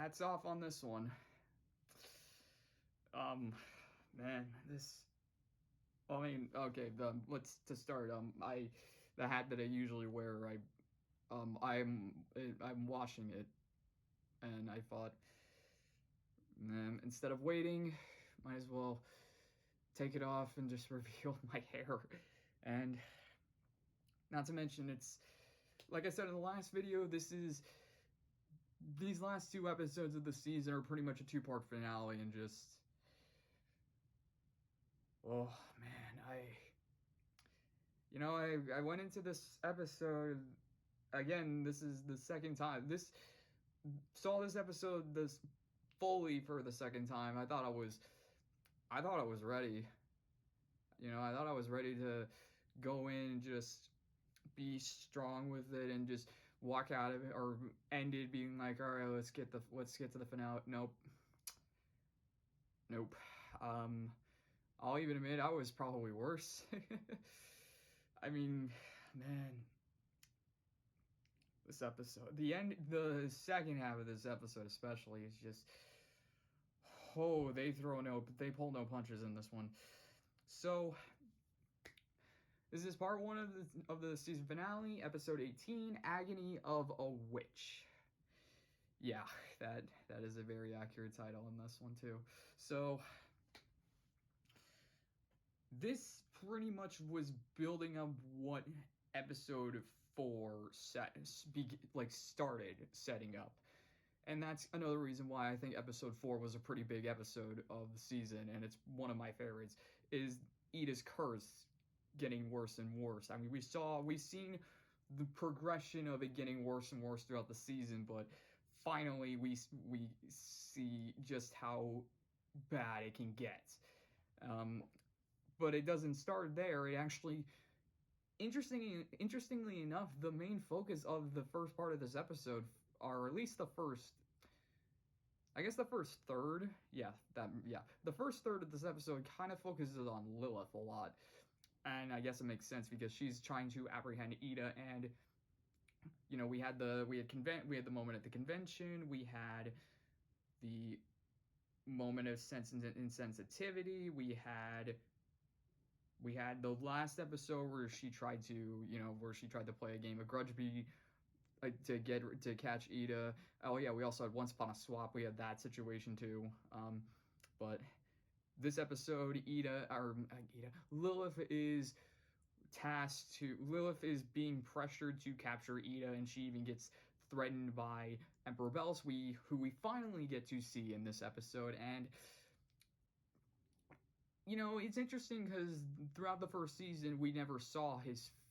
hats off on this one. Man, this. I mean, okay. Let's to start. The hat that I usually wear. I'm washing it, and I thought, man, instead of waiting, might as well take it off and just reveal my hair. And not to mention, it's like I said in the last video. These last two episodes of the season are pretty much a two-part finale, and just. Oh man, I went into this episode again. This is the second time saw this episode this fully for the second time. I thought I was ready. I thought I was ready to go in and just be strong with it and just walk out of it or end it being like, all right, let's get to the finale. Nope. I'll even admit I was probably worse. I mean, man, this episode, the second half of this episode especially is just, they pull no punches in this one. So, this is part one of the season finale, episode 18, Agony of a Witch. Yeah, that is a very accurate title in this one too. So, this pretty much was building up what episode 4 started setting up. And that's another reason why I think episode 4 was a pretty big episode of the season, and it's one of my favorites, is Ida's curse getting worse and worse. I mean, we've seen the progression of it getting worse and worse throughout the season, but finally we see just how bad it can get. But it doesn't start there. It actually, interestingly enough, the main focus of the first part of this episode, or at least the first third, the first third of this episode kind of focuses on Lilith a lot, and I guess it makes sense because she's trying to apprehend Ida, and we had the moment at the convention, we had the moment of insensitivity, we had the last episode where she tried to play a game of grudge bee to catch Ida. Oh yeah, we also had Once Upon a Swap. We had that situation too. But this episode, Lilith is being pressured to capture Ida, and she even gets threatened by Emperor Belos, who we finally get to see in this episode. And it's interesting because throughout the first season, we never saw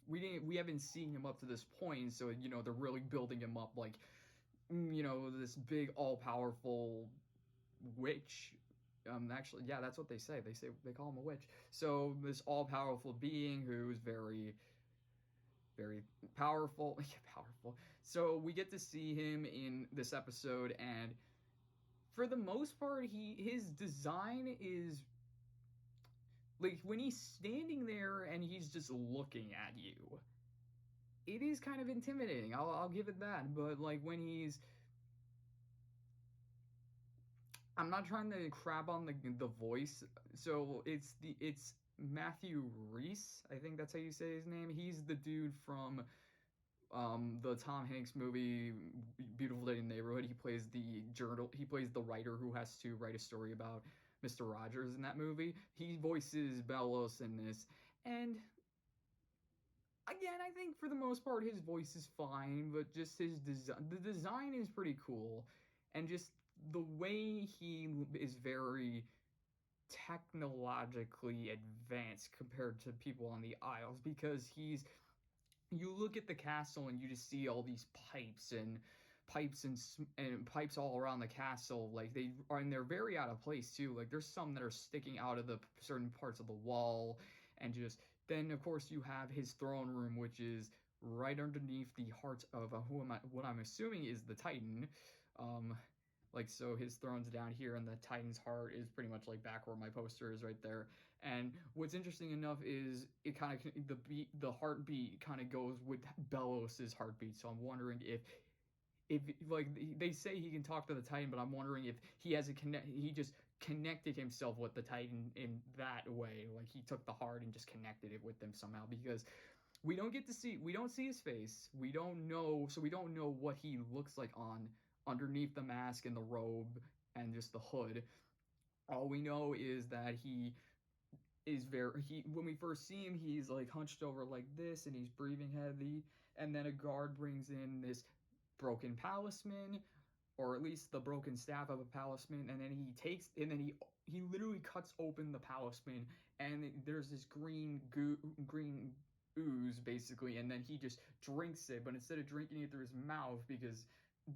we haven't seen him up to this point, so they're really building him up like this big all-powerful witch. Actually, yeah, that's what they say. They call him a witch. So this all-powerful being who's very, very powerful. Powerful. So we get to see him in this episode, and for the most part, his design is like when he's standing there and he's just looking at you, it is kind of intimidating. I'll give it that. But like when I'm not trying to crap on the voice. So it's Matthew Rhys. I think that's how you say his name. He's the dude from the Tom Hanks movie Beautiful Day in the Neighborhood. He plays the writer who has to write a story about Mr. Rogers in that movie. He voices Belos in this, and again, I think for the most part his voice is fine, but just the design is pretty cool, and just the way he is very technologically advanced compared to people on the Isles, because you look at the castle and you just see all these pipes and pipes all around the castle. Like they're very out of place too. Like there's some that are sticking out of the certain parts of the wall, and just then of course you have his throne room, which is right underneath the heart of what I'm assuming is the Titan. So his throne's down here, and the Titan's heart is pretty much like back where my poster is right there. And what's interesting enough is it kind of the heartbeat kind of goes with Belos's heartbeat. So I'm wondering if like they say he can talk to the Titan, but I'm wondering if he has he just connected himself with the Titan in that way, like he took the heart and just connected it with them somehow, because we don't see his face, we don't know, so we don't know what he looks like on underneath the mask and the robe and just the hood. All we know is that he is he when we first see him, he's like hunched over like this and he's breathing heavy, and then a guard brings in this broken palisman, or at least the broken staff of a palisman, and then he literally cuts open the palisman, and there's this green ooze basically, and then he just drinks it, but instead of drinking it through his mouth, because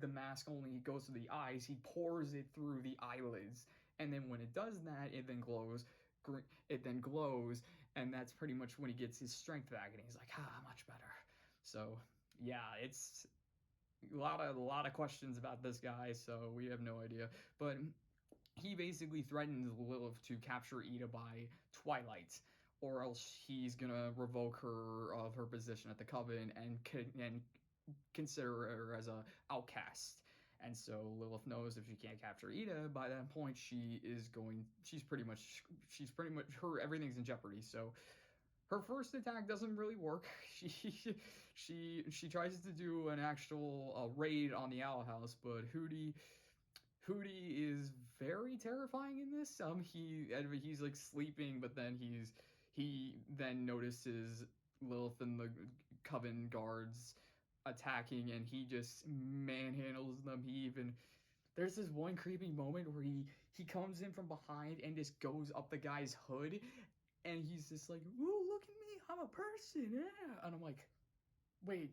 the mask only goes to the eyes, he pours it through the eyelids, and then when it does that, it then glows, and that's pretty much when he gets his strength back, and he's like, much better. So yeah, it's a lot of questions about this guy, so we have no idea. But he basically threatens Lilith to capture Ida by Twilight, or else he's gonna revoke her of her position at the Coven and consider her as a outcast. And so Lilith knows if she can't capture Ida by that point, she's pretty much everything's in jeopardy. So her first attack doesn't really work. She tries to do an actual raid on the Owl House, but Hootie is very terrifying in this. He's like sleeping, but then he then notices Lilith and the Coven guards attacking, and he just manhandles them. There's this one creepy moment where he comes in from behind and just goes up the guy's hood, and he's just like, "Ooh, look at me, I'm a person, yeah." And I'm like, wait,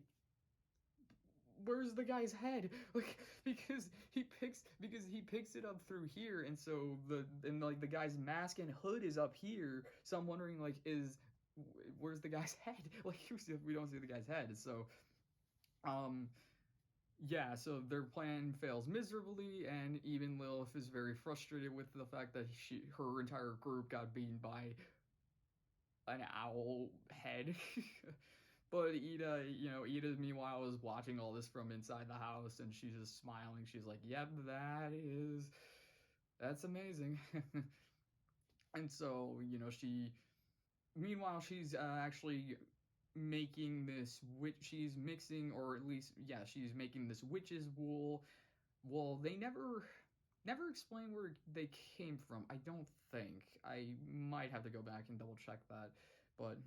where's the guy's head? Like, because he picks it up through here, and so the guy's mask and hood is up here. So I'm wondering, like, where's the guy's head? Like, we don't see the guy's head. So yeah, so their plan fails miserably, and even Lilith is very frustrated with the fact that her entire group got beaten by an owl head. But Ida meanwhile is watching all this from inside the house, and she's just smiling. She's like, "Yep, that's amazing." And so, meanwhile, she's actually making this she's mixing, or at least, yeah, she's making this witch's wool. Well, they never explain where they came from, I don't think. I might have to go back and double check that, but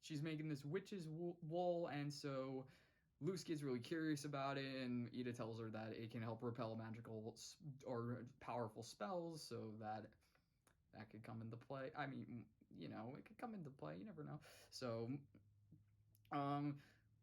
she's making this witch's wool, and so Luce gets really curious about it, and Ida tells her that it can help repel magical or powerful spells, so that could come into play. I mean, it could come into play, you never know. So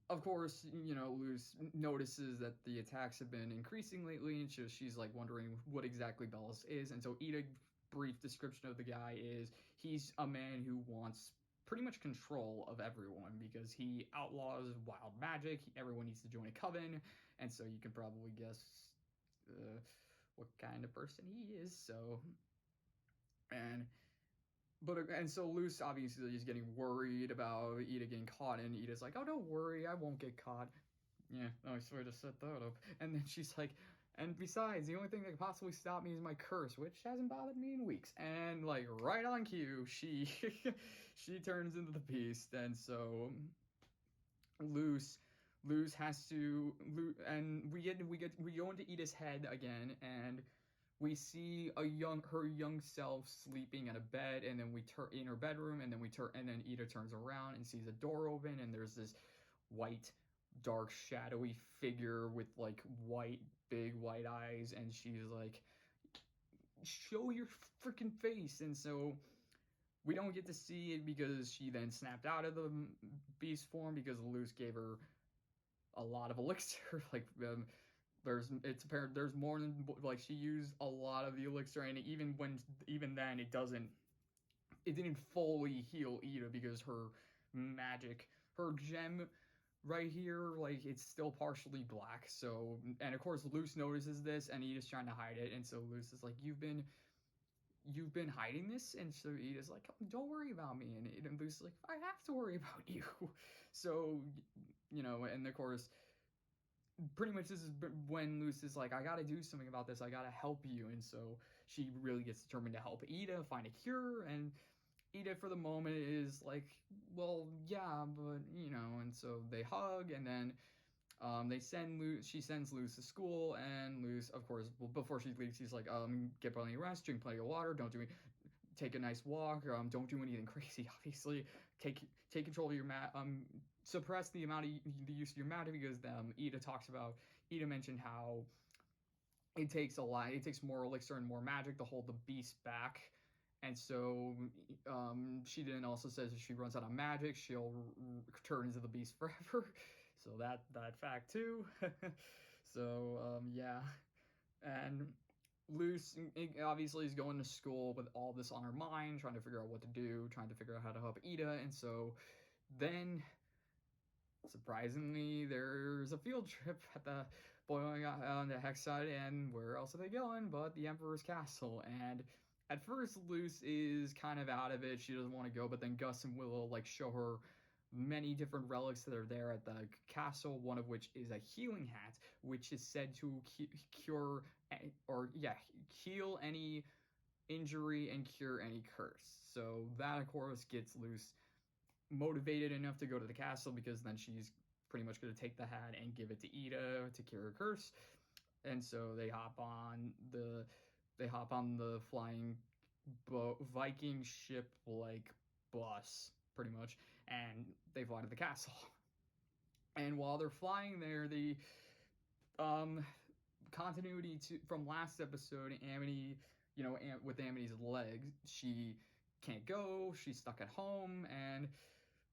of course, Luce notices that the attacks have been increasing lately, and she's like wondering what exactly Belos is. And so Ida's brief description of the guy is he's a man who wants pretty much control of everyone, because he outlaws wild magic. Everyone needs to join a coven, and so you can probably guess what kind of person he is. So, and so Luce obviously is getting worried about Ida getting caught, and Ida's like, "Oh, don't worry, I won't get caught." Yeah, I swear to set that up. And then she's like, "And besides, the only thing that could possibly stop me is my curse, which hasn't bothered me in weeks." And like right on cue, she she turns into the beast, and so Luce has to, and we go into Ida's head again, and we see her young self sleeping in a bed, and then we turn in her bedroom, and then Ida turns around and sees a door open, and there's this white, dark, shadowy figure with like big white eyes, and she's like, "Show your freaking face!" And so we don't get to see it, because she then snapped out of the beast form, because Luce gave her a lot of elixir. Like, it's apparent there's more than, like, she used a lot of the elixir, and even then it didn't fully heal Ida, because her gem right here, like, it's still partially black. So, and of course Luce notices this, and Ida's trying to hide it, and so Luce is like, you've been hiding this? And so Ida's like, "Don't worry about me." And Luce is like, "I have to worry about you." So, and of course pretty much this is when Luce is like, I gotta do something about this, I gotta help you, and so she really gets determined to help Ida find a cure, and Ida for the moment is like, well, yeah, but and so they hug, and then they send Luce. She sends Luce to school, and Luce, of course, before she leaves, she's like, get plenty of rest, drink plenty of water, don't do take a nice walk, don't do anything crazy. Obviously, take control of your suppress the use of your magic because Ida mentioned how it takes a lot. It takes more elixir and more magic to hold the beast back. And so she then also says if she runs out of magic, she'll turn into the beast forever. So that fact too. So yeah, and Luce obviously is going to school with all this on her mind, trying to figure out what to do, trying to figure out how to help Ida, and so then surprisingly there's a field trip at the boiling on the hex side, and where else are they going but the Emperor's castle. And at first Luce is kind of out of it, she doesn't want to go, but then Gus and Willow like show her many different relics that are there at the castle, one of which is a healing hat, which is said to cure or heal any injury and cure any curse. So that of course gets Luce motivated enough to go to the castle, because then she's pretty much going to take the hat and give it to Ida to cure her curse. And so they hop on the flying Viking ship like bus pretty much, and they fly to the castle. And while they're flying there, the continuity from last episode, Amity, with Amity's legs, she can't go, she's stuck at home, and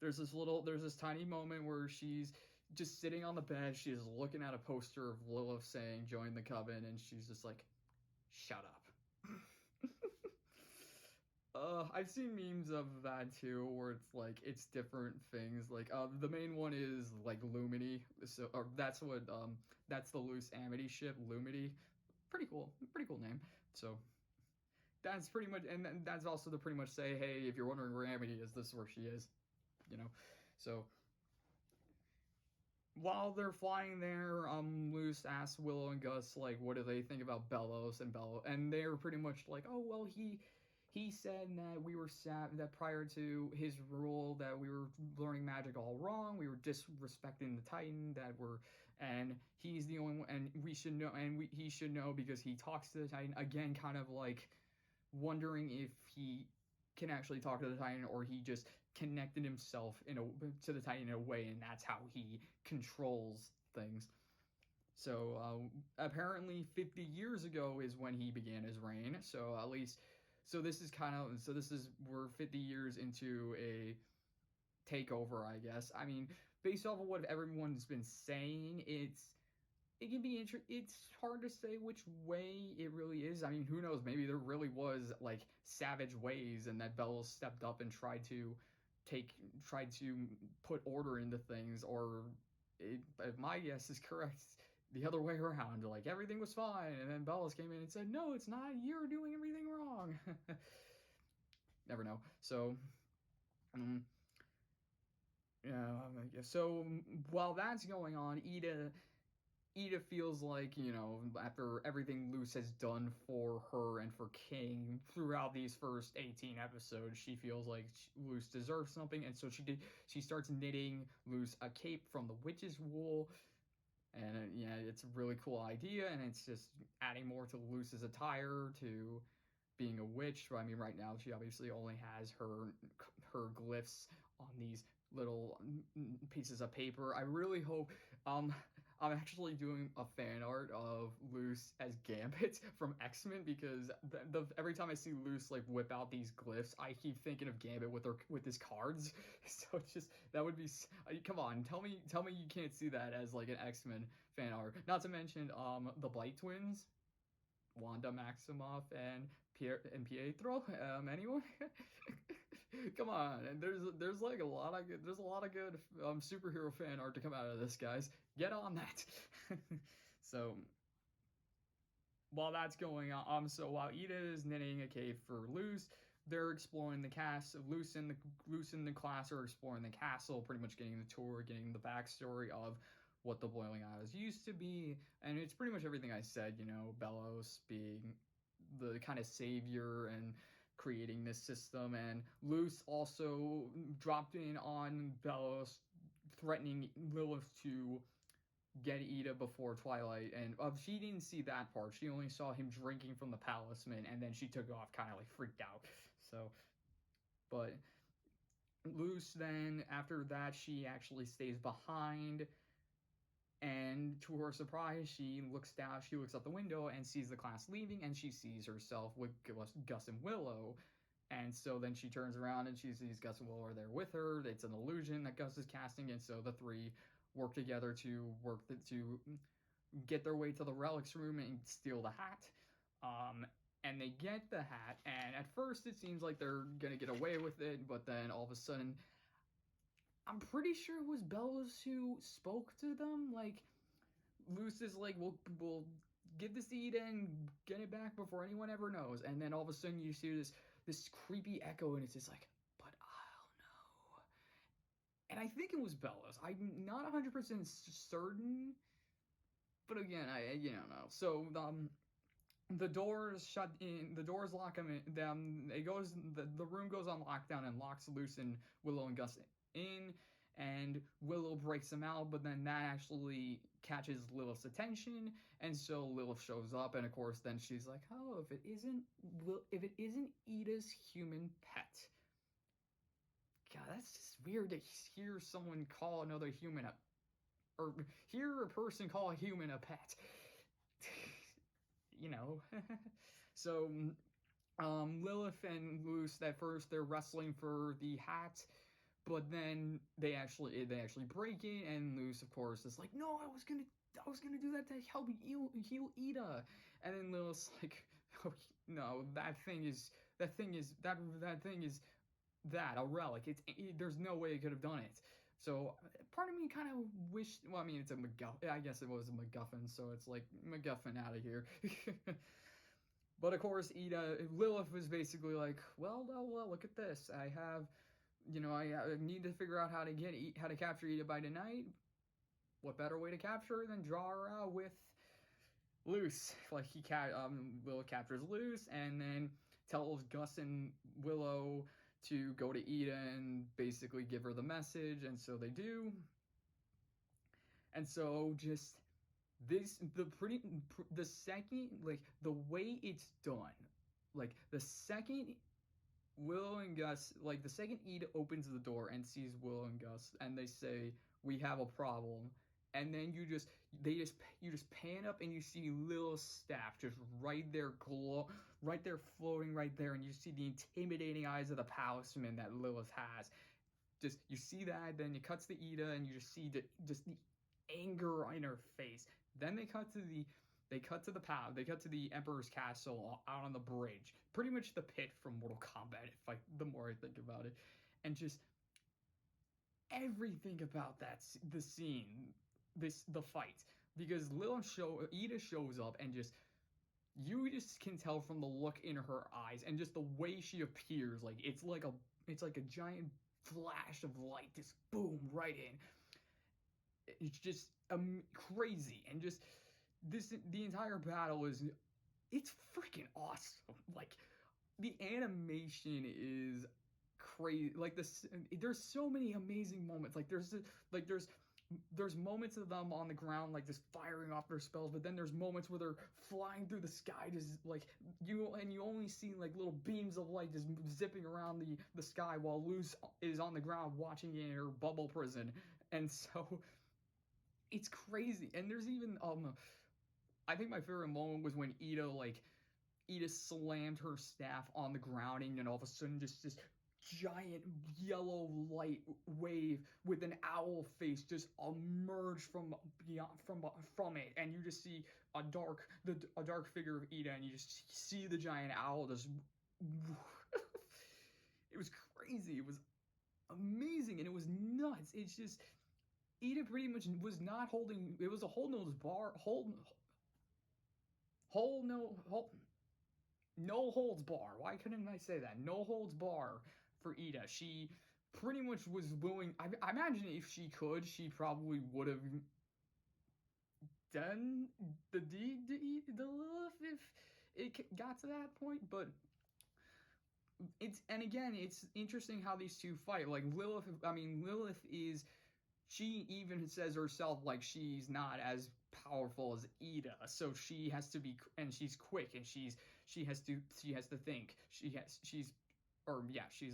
there's this tiny moment where she's just sitting on the bed, she's looking at a poster of Lilith saying join the coven, and she's just like, shut up. I've seen memes of that too, where it's like it's different things. Like the main one is like Lumity, so or that's the Luce Amity ship, Lumity. Pretty cool name. So that's pretty much, and that's also to pretty much say, hey, if you're wondering where Amity is, this is where she is. So while they're flying there, Luce asks Willow and Gus like, what do they think about Belos, and they're pretty much like, oh well, he said that we were that prior to his rule that we were learning magic all wrong, we were disrespecting the Titan, and he's the only one, and we should know, and he should know because he talks to the Titan again, kind of like wondering if he can actually talk to the Titan or he just connected himself to the Titan in a way, and that's how he controls things. So apparently 50 years ago is when he began his reign. So at least, we're 50 years into a takeover, I guess. I mean, based off of what everyone's been saying, it can be it's hard to say which way it really is. I mean, who knows? Maybe there really was like savage ways, and that Belos stepped up and tried to put order into things, or if my guess is correct, the other way around. Like everything was fine, and then Belos came in and said, "No, it's not. You're doing everything wrong." Never know. So, yeah. So while that's going on, Ida feels like, after everything Luce has done for her and for King throughout these first 18 episodes, she feels like Luce deserves something, and so she starts knitting Luce a cape from the witch's wool, and it's a really cool idea, and it's just adding more to Luce's attire, to being a witch. I mean, right now she obviously only has her glyphs on these little pieces of paper. I really hope I'm actually doing a fan art of Luce as Gambit from X-Men, because every time I see Luce like whip out these glyphs, I keep thinking of Gambit with his cards. So it's just, that would be, come on, tell me you can't see that as like an X-Men fan art. Not to mention the Blight twins, Wanda Maximoff and Pietro. Anyone? Come on, and there's like a lot of good superhero fan art to come out of this, guys. Get on that. So while that's going on, so while Ida is knitting a cave for Luce, they're exploring the castle. Luce and the class are exploring the castle, pretty much getting the tour, getting the backstory of what the boiling isles used to be, and it's pretty much everything I said. Belos being the kind of savior and creating this system, and Luce also dropped in on Belos, threatening Lilith to get Ida before Twilight, and she didn't see that part. She only saw him drinking from the palisman, and then she took off, kind of like freaked out. So, but Luce then, after that, she actually stays behind, and to her surprise, she looks out the window and sees the class leaving, and she sees herself with Gus and Willow. And so then she turns around and she sees Gus and Willow are there with her. It's an illusion that Gus is casting, and so the three work together to get their way to the relics room and steal the hat. And they get the hat, and at first it seems like they're gonna get away with it, but then all of a sudden, I'm pretty sure it was Belos who spoke to them. Like, Luce is like, we'll give this to Ida and get it back before anyone ever knows. And then all of a sudden you see this creepy echo, and it's just like, but I'll know. And I think it was Belos. I'm not 100% certain, but again, I don't know. So the doors shut in. The doors lock them in. The room goes on lockdown and locks Luce and Willow and Gus in, and Willow breaks them out, but then that actually catches Lilith's attention, and so Lilith shows up, and of course then she's like, oh, if it isn't Ida's human pet. God, that's just weird to hear someone call another human or hear a person call a human a pet. So Lilith and Luce, at first they're wrestling for the hat, but then they actually break it, and Luce, of course, is like, no, I was gonna do that to help heal Ida. And then Lilith's like, oh, no, that thing is a relic. There's no way it could have done it. So part of me kind of wished, well, I mean, it's a MacGuffin. I guess it was a MacGuffin, so it's like, MacGuffin out of here. But of course, Lilith was basically like, well, look at this. I have, I need to figure out how to capture Ida by tonight. What better way to capture her than draw her out with Luce? Like, Lilith captures Luce, and then tells Gus and Willow to go to Ida and basically give her the message, and so they do. And so just the second, like, the way it's done, like, the second Willow and Gus, like, the second Ida opens the door and sees Willow and Gus, and they say, we have a problem, and then you just pan up and you see Lilith's staff just right there floating right there, and you see the intimidating eyes of the palisman that Lilith has. Just, you see that, then it cuts to Ida, and you just see the anger in her face. Then they cut to the Emperor's Castle out on the bridge. Pretty much the pit from Mortal Kombat, the more I think about it. And just everything about the scene, the fight. Because Ida shows up, and you just can tell from the look in her eyes and just the way she appears, like it's like a giant flash of light, just boom, right in. It's just crazy, and just the entire battle it's freaking awesome. Like, the animation is crazy. Like, there's so many amazing moments. Like, there's moments of them on the ground, like, just firing off their spells, but then there's moments where they're flying through the sky, just like you only see like little beams of light just zipping around the sky, while Luce is on the ground watching in her bubble prison. And so it's crazy. And there's even I think my favorite moment was when Ida slammed her staff on the grounding, and all of a sudden just this giant yellow light wave with an owl face just emerge from it, and you just see a dark figure of Ida, and you just see the giant owl just it was crazy. It was amazing, and it was nuts. It's just, Ida pretty much was not holding. It was a no holds bar. Why couldn't I say that? No holds bar for Ida. She pretty much was willing. I imagine if she could, she probably would have done the deed to eat the Lilith if it got to that point, but it's interesting how these two fight. Like Lilith is, she even says herself like she's not as powerful as Ida, so she has to be, and she's quick, and she has to think. She's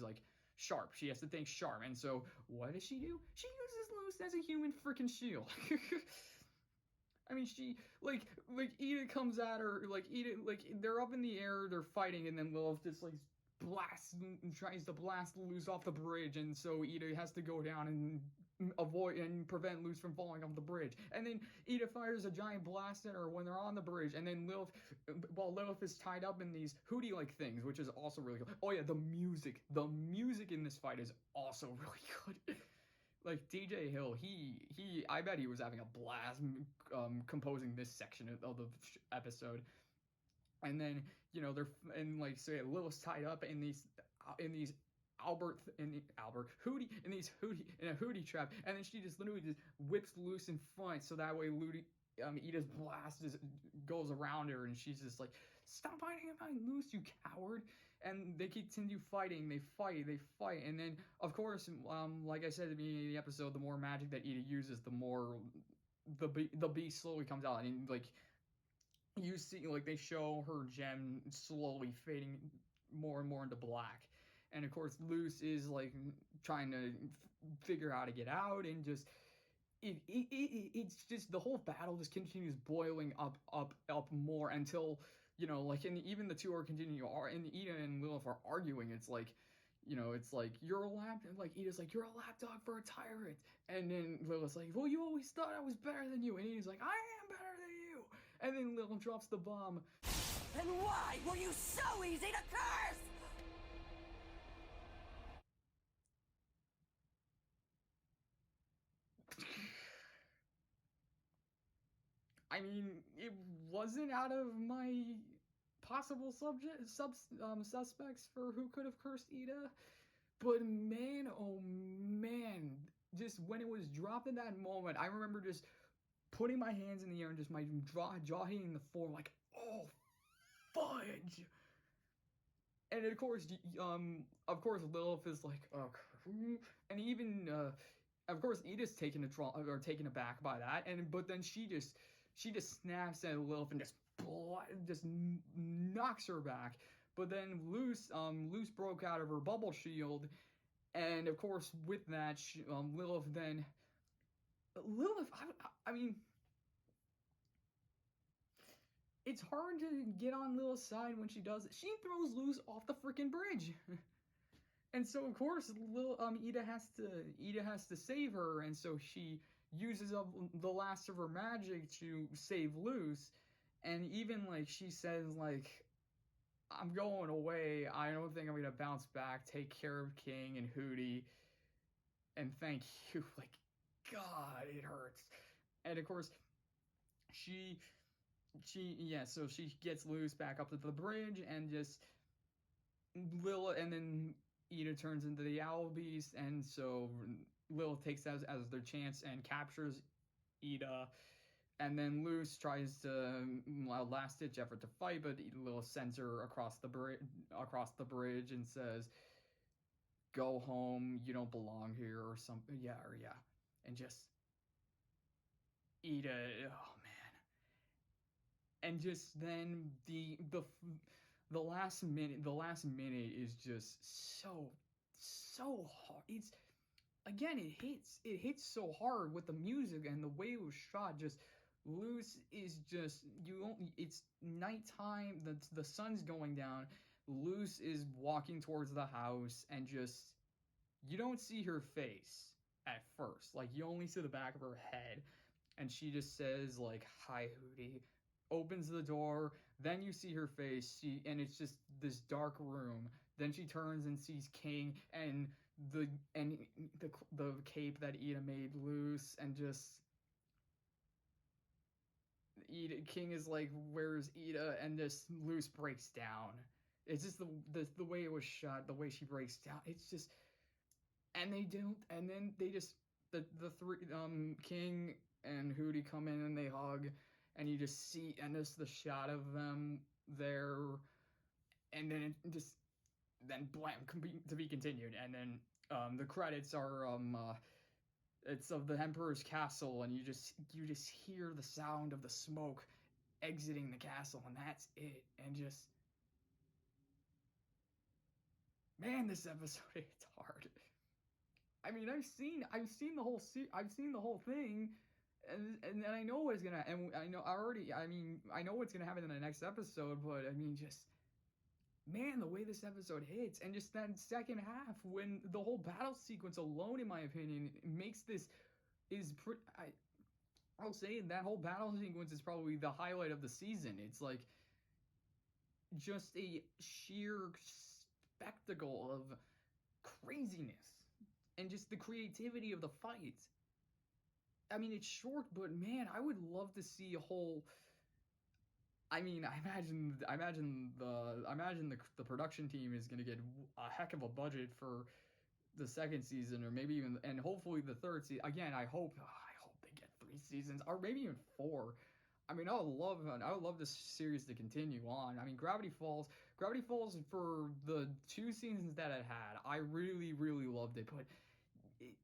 like sharp. She has to think sharp, and so what does she do? She uses Luce as a human freaking shield. I mean, she like Ida comes at her, like Ida, like they're up in the air, they're fighting, and then Lilith just like tries to blast Luce off the bridge, and so Ida has to go down and avoid and prevent Luce from falling off the bridge. And then Ida fires a giant blast at her when they're on the bridge, and then Lilith is tied up in these hootie-like things, which is also really cool. Oh yeah, the music in this fight is also really good. Like DJ Hill, I bet he was having a blast composing this section of the episode. And then Lilith's tied up in these hootie trap, and then she just literally just whips Luce in front, so that way Ida's blast goes around her, and she's just like, "Stop hiding behind Luce, you coward!" And they continue fighting. They fight, and then of course, like I said at the beginning of the episode, the more magic that Ida uses, the more the beast slowly comes out, and like you see, like they show her gem slowly fading more and more into black. And of course, Luce is like trying to figure out how to get out, and just it's just the whole battle just continues boiling up more until and even the two are continuing, and Ida and Lilith are arguing. It's like, it's like, you're a lap, like Ida's like, you're a lapdog for a tyrant, and then Lilith's like, well, you always thought I was better than you, and Ida's like, I am better than you, and then Lilith drops the bomb. And why were you so easy to curse? I mean, it wasn't out of my possible suspects for who could have cursed Ida, but man, oh man, just when it was dropped in that moment, I remember just putting my hands in the air and just my jaw hitting the floor, like, oh, fudge. And of course, Lilith is like, oh, and even of course, Ida's taken aback by that, but then she just snaps at Lilith and just knocks her back. But then Luce broke out of her bubble shield, and of course with that, Lilith, I mean, it's hard to get on Lilith's side when she does it. She throws Luce off the freaking bridge. And so of course Ida has to save her, and so she uses up the last of her magic to save Luce. And even like she says, like, I'm going away, I don't think I'm gonna bounce back, take care of King and Hootie, and thank you. Like, God, it hurts. And of course so she gets Luce back up to the bridge, and just and then Ida turns into the Owl Beast, and so Lilith takes that as their chance and captures Ida. And then Luce tries to last-ditch effort to fight, but Lilith sends her across the bridge and says, "Go home. You don't belong here," or something. Yeah. And just Ida. Oh man. And just then the last minute is just so hard. It hits so hard with the music and the way it was shot. Just Luce is just it's nighttime, the sun's going down. Luce is walking towards the house, and just you don't see her face at first. Like, you only see the back of her head, and she just says like, "Hi, Hootie," opens the door, then you see her face, and it's just this dark room. Then she turns and sees King and the cape that Ida made Luce, and just King is like, "Where's Ida?" And this Luce breaks down. It's just the way it was shot, the way she breaks down. It's just, and then they just the three King, and Hootie come in and they hug, and you just see, and it's the shot of them there, and then it just, then blam, to be continued, and then the credits are it's of the Emperor's castle, and you just hear the sound of the smoke exiting the castle, and that's it, and just, man, this episode hits hard. I mean, I've seen the whole thing, and I know what's gonna, and I know already. I mean, I know what's gonna happen in the next episode, but I mean, just, man, the way this episode hits, and just that second half when the whole battle sequence alone, in my opinion, makes this I'll say that whole battle sequence is probably the highlight of the season. It's like just a sheer spectacle of craziness and just the creativity of the fights. I mean, it's short, but man, I would love to see a whole. I mean, I imagine the production team is gonna get a heck of a budget for the second season, or maybe even, and hopefully the third season. Again, I hope they get 3 seasons, or maybe even 4. I mean, I would love this series to continue on. I mean, Gravity Falls, for the 2 seasons that it had, I really, really loved it. But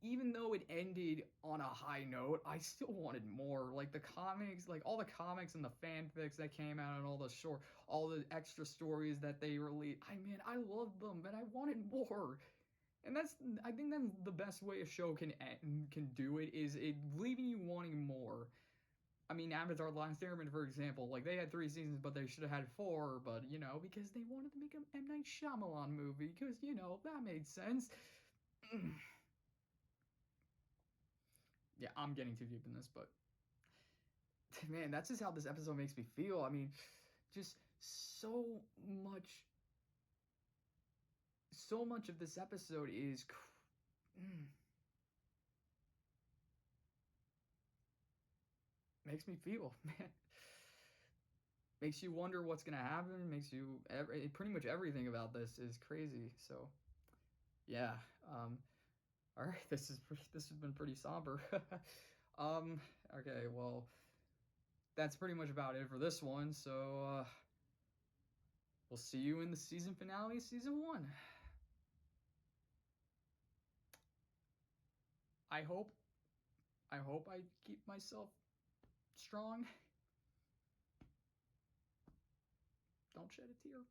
even though it ended on a high note, I still wanted more. Like the comics, like all the comics and the fanfics that came out, and all the extra stories that they released. I loved them, but I wanted more. And I think that's the best way a show can do it, is it leaving you wanting more. I mean, Avatar: The Last Airbender, for example, like they had 3 seasons, but they should have had 4. But because they wanted to make an M. Night Shyamalan movie, because that made sense. Yeah, I'm getting too deep in this, but man, that's just how this episode makes me feel. I mean, just so much of this episode is makes me feel, man. Makes you wonder what's gonna happen. Makes you pretty much everything about this is crazy. So, yeah. All right. This has been pretty somber. Okay. Well, that's pretty much about it for this one. So, we'll see you in the season finale, season 1. I hope I keep myself strong. Don't shed a tear.